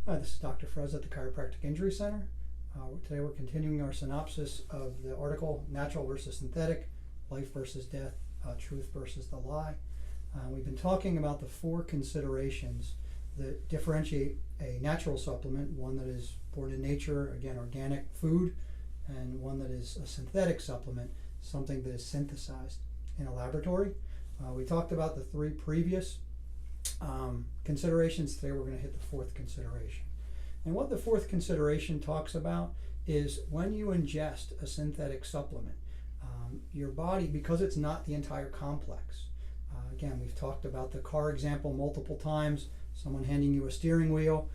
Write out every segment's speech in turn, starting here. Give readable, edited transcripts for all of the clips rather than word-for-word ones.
Hi, this is Dr. Frezza at the Chiropractic Injury Center. Today we're continuing our synopsis of the article Natural versus Synthetic, Life versus Death, Truth versus the Lie. We've been talking about the four considerations that differentiate a natural supplement, one that is born in nature, again organic food, and one that is a synthetic supplement, something that is synthesized in a laboratory. We talked about the three previous considerations. Today we're going to hit the fourth consideration. And what the fourth consideration talks about is when you ingest a synthetic supplement, your body, because it's not the entire complex. Again, we've talked about the car example multiple times. Someone handing you a steering wheel,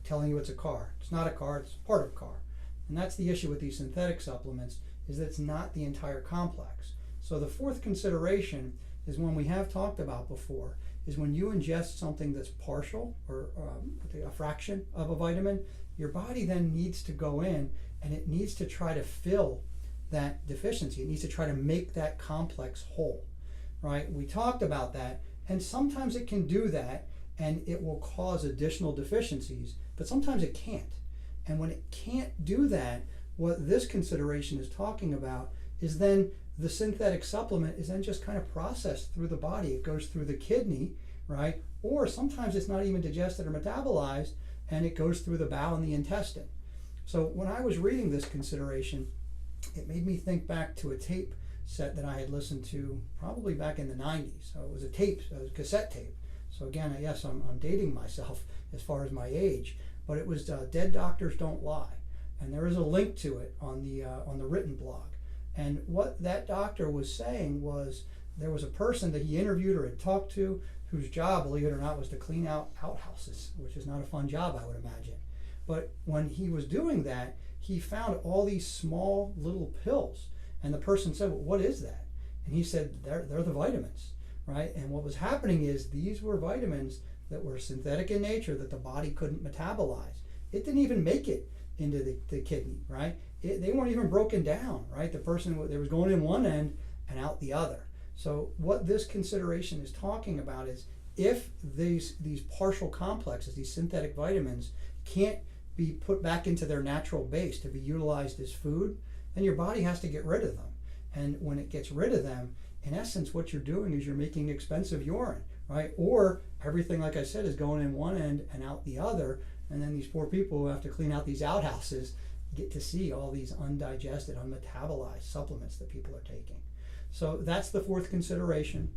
telling you it's a car. It's not a car, it's part of a car. And that's the issue with these synthetic supplements, is that it's not the entire complex. So the fourth consideration is one we have talked about before, is when you ingest something that's partial or a fraction of a vitamin, your body then needs to go in and it needs to try to fill that deficiency. It needs to try to make that complex whole, right? We talked about that, and sometimes it can do that and it will cause additional deficiencies, but sometimes it can't. And when it can't do that, what this consideration is talking about is then the synthetic supplement is then just kind of processed through the body. It goes through the kidney, right? Or sometimes it's not even digested or metabolized, and it goes through the bowel and the intestine. So when I was reading this consideration, it made me think back to a tape set that I had listened to probably back in the 90s. So it was a cassette tape. So again, yes, I'm dating myself as far as my age, but it was Dead Doctors Don't Lie. And there is a link to it on the written blog. And what that doctor was saying was there was a person that he interviewed or had talked to whose job, believe it or not, was to clean out outhouses, which is not a fun job, I would imagine. But when he was doing that, he found all these small little pills. And the person said, well, what is that? And he said, they're the vitamins, right? And what was happening is these were vitamins that were synthetic in nature that the body couldn't metabolize. It didn't even make it into the kidney, right? They weren't even broken down, right? The person, they was going in one end and out the other. So what this consideration is talking about is if these partial complexes, these synthetic vitamins, can't be put back into their natural base to be utilized as food, then your body has to get rid of them. And when it gets rid of them, in essence, what you're doing is you're making expensive urine, right? Or everything, like I said, is going in one end and out the other. And then these poor people who have to clean out these outhouses get to see all these undigested, unmetabolized supplements that people are taking. So that's the fourth consideration.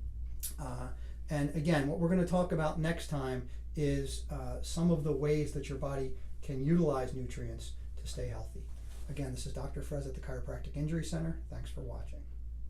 And again, what we're going to talk about next time is some of the ways that your body can utilize nutrients to stay healthy. Again, this is Dr. Frezza at the Chiropractic Injury Center. Thanks for watching.